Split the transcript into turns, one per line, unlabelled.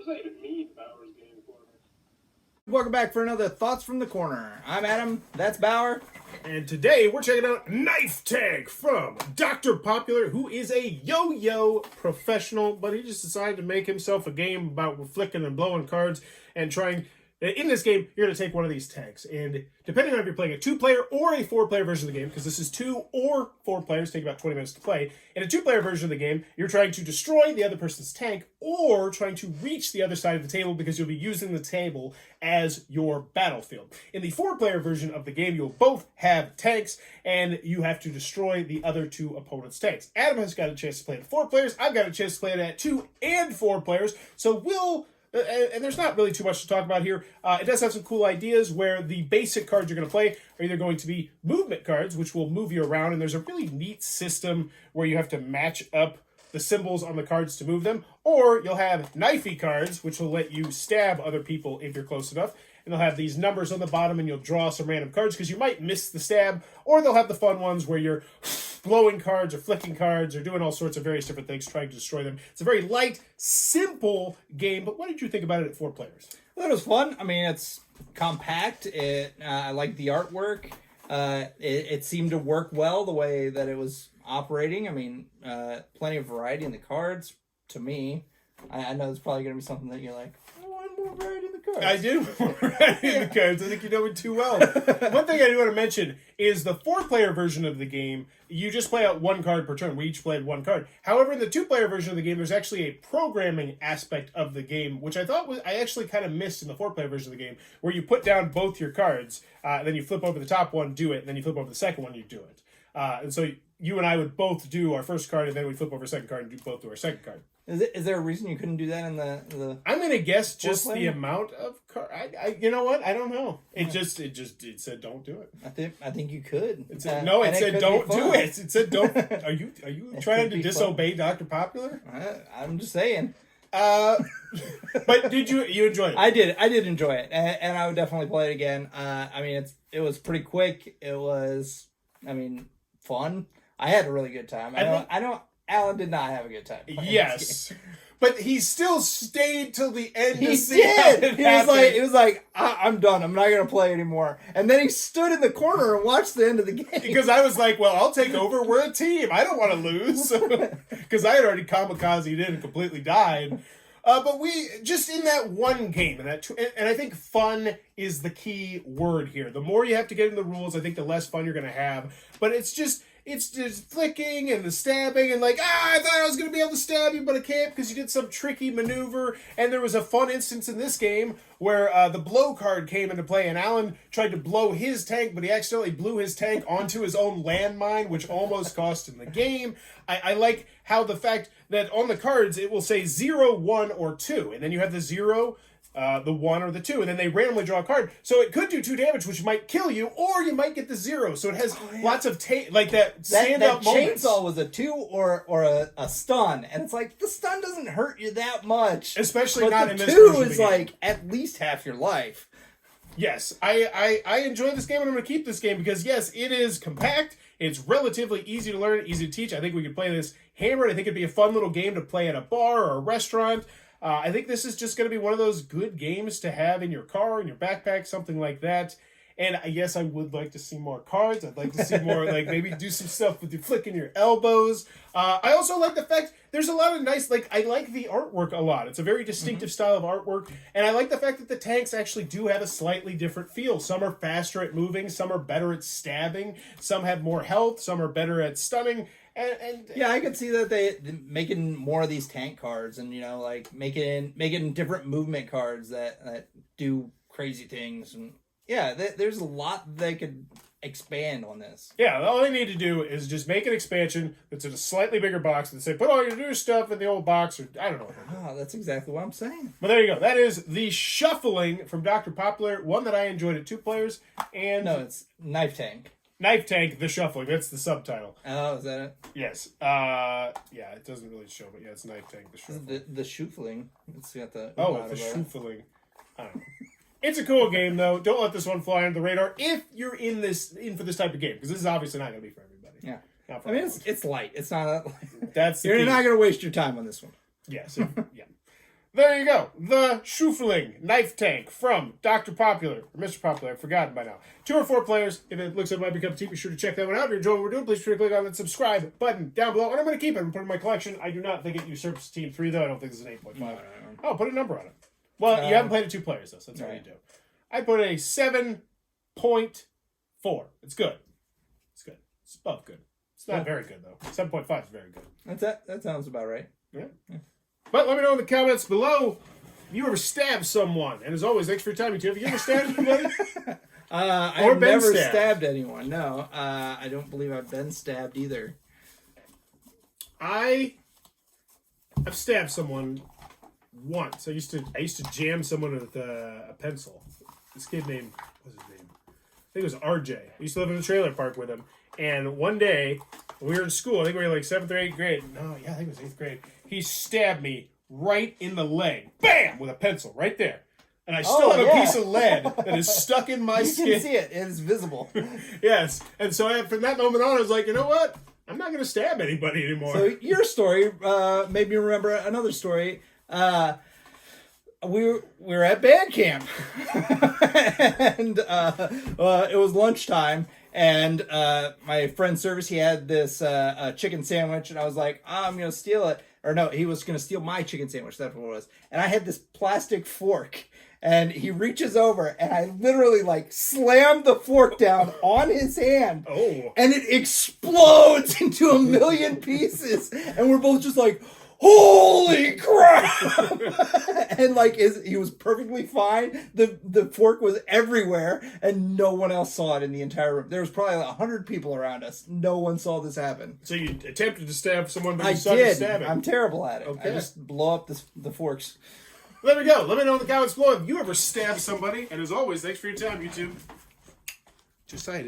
not even mean Bauer's game for me.
Welcome back for another Thoughts from the Corner. I'm Adam, that's Bauer.
And today we're checking out KnifeTank from Dr. Popular, who is a yo-yo professional, but he just decided to make himself a game about flicking and blowing cards and trying. In this game, you're going to take one of these tanks, and depending on if you're playing a 2-player or a 4-player version of the game, because this is 2 or 4 players, take about 20 minutes to play. In a 2-player version of the game, you're trying to destroy the other person's tank or trying to reach the other side of the table because you'll be using the table as your battlefield. In the 4-player version of the game, you'll both have tanks, and you have to destroy the other 2 opponents' tanks. Adam has got a chance to play it at 4 players. I've got a chance to play it at 2 and 4 players, so we'll... and there's not really too much to talk about here. It does have some cool ideas where the basic cards you're going to play are either going to be movement cards, which will move you around, and there's a really neat system where you have to match up the symbols on the cards to move them, or you'll have knifey cards, which will let you stab other people if you're close enough, and they'll have these numbers on the bottom, and you'll draw some random cards because you might miss the stab, or they'll have the fun ones where you're blowing cards or flicking cards or doing all sorts of various different things trying to destroy them. It's a very light, simple game, but what did you think about it at 4 players?
Well, it was fun. I mean, it's compact. I like the artwork. It seemed to work well the way that it was operating. I mean, plenty of variety in the cards, to me. I know it's probably going to be something that you're like, I want more variety in the cards.
I do want variety in the cards. I think you know me too well. One thing I do want to mention is the 4-player version of the game, you just play out 1 card per turn. We each played 1 card. However, in the 2-player version of the game, there's actually a programming aspect of the game, which I actually kind of missed in the 4-player version of the game, where you put down both your cards, then you flip over the top one, do it, and then you flip over the second one, you do it. And so you and I would both do our first card, and then we'd flip over a second card and do both to our second card.
Is there a reason you couldn't do that in the
I'm gonna guess just
player?
the amount of card. You know what? I don't know. It said don't do it.
I think you could.
It said don't do it. It said don't. Are you trying to disobey Dr. Popular?
I'm just saying.
But did you enjoy it?
I did enjoy it, and I would definitely play it again. I mean, it was pretty quick. It was, fun. I had a really good time. I know Alan did not have a good time.
Yes. But he still stayed till the end to see
did.
how it happened.
He was like, I'm done. I'm not going to play anymore. And then he stood in the corner and watched the end of the game.
Because I was like, well, I'll take over. We're a team. I don't want to lose. Because I had already kamikazed in and completely died. But we, just in that one game, and I think fun is the key word here. The more you have to get in the rules, I think the less fun you're going to have. But it's just flicking and the stabbing and like, I thought I was going to be able to stab you, but I can't because you did some tricky maneuver. And there was a fun instance in this game where the blow card came into play and Alan tried to blow his tank, but he accidentally blew his tank onto his own landmine, which almost cost him the game. I like how the fact that on the cards it will say 0, 1, or 2, and then you have the 0, the 1, or the 2, and then they randomly draw a card. So it could do 2 damage, which might kill you, or you might get the 0. So it has lots of like that stand-up moments.
Chainsaw was a 2 or a stun, and it's like, the stun doesn't hurt you that much.
Especially
but
not
the
in this
2
version of
is
the game.
like at least half your life.
Yes, I enjoy this game, and I'm going to keep this game because, yes, it is compact. It's relatively easy to learn, easy to teach. I think we could play this hammered. I think it'd be a fun little game to play at a bar or a restaurant. I think this is just going to be one of those good games to have in your car, in your backpack, something like that. And yes, I would like to see more cards. I'd like to see more, like maybe do some stuff with your flicking your elbows. I also like the fact there's a lot of nice, I like the artwork a lot. It's a very distinctive style of artwork. And I like the fact that the tanks actually do have a slightly different feel. Some are faster at moving. Some are better at stabbing. Some have more health. Some are better at stunning. And
yeah, I could see that they making more of these tank cards and, making different movement cards that do crazy things. And yeah, there's a lot they could expand on this.
Yeah, all they need to do is just make an expansion that's in a slightly bigger box and say, put all your new stuff in the old box, or I don't know.
Oh, that's exactly what I'm saying.
But there you go. That is the Shüffling from Dr. Popular, one that I enjoyed at 2 players. And
no, it's KnifeTank.
KnifeTank, the Shüffling. That's the subtitle.
Oh, is that it?
Yes. Yeah, it doesn't really show, but yeah, it's KnifeTank, the Shüffling.
The Shüffling. It's got the...
Oh, the Shüffling. I don't know. It's a cool game, though. Don't let this one fly under the radar if you're in for this type of game, because this is obviously not going to be for everybody.
Yeah. I mean, it's light. It's not...
That's
You're not going to waste your time on this one.
Yes. Yeah. There you go. The Shüffling knife tank from Dr. Popular, or Mr. Popular, I've forgotten by now. 2 or 4 players. If it looks like it might become a team, be sure to check that one out. If you're enjoying what we're doing, please be sure to click on that subscribe button down below. And I'm going to keep it and put it in my collection. I do not think it usurps Team 3, though. I don't think this is an 8.5.
No.
Oh, put a number on it. Well, you haven't played it 2 players, though, so that's all you do. I put a 7.4. It's good. It's good. It's above good. It's not very good, though. 7.5 is very good.
That sounds about right.
Yeah. But let me know in the comments below if you ever stabbed someone. And as always, thanks for your time, you two. Have you ever stabbed anybody?
I've never stabbed anyone. No, I don't believe I've been stabbed either.
I've stabbed someone once. I used to jam someone with a pencil. This kid named, what's his name? I think it was RJ. I used to live in the trailer park with him. And one day, when we were in school, I think we were like 7th or 8th grade. No, yeah, I think it was 8th grade. He stabbed me right in the leg. Bam! With a pencil right there. And I still have a piece of lead that is stuck in my skin.
You can see it. It is visible.
Yes. And so from that moment on, I was like, you know what? I'm not going to stab anybody anymore.
So your story made me remember another story. We were at band camp. And it was lunchtime. And my friend Service, he had this chicken sandwich. And I was like, I'm going to steal it. Or no, he was going to steal my chicken sandwich. That's what it was. And I had this plastic fork. And he reaches over, and I literally, slammed the fork down on his hand. Oh. And it explodes into a million pieces. And we're both just like, holy crap! And, he was perfectly fine. The fork was everywhere, and no one else saw it in the entire room. There was probably 100 people around us. No one saw this happen.
So you attempted to stab someone, but you sucked at stabbing.
I'm terrible at it.
Okay.
I just blow up the forks.
Let me go. Let me know in the comments below if you ever stabbed somebody. And as always, thanks for your time, YouTube. Just cited.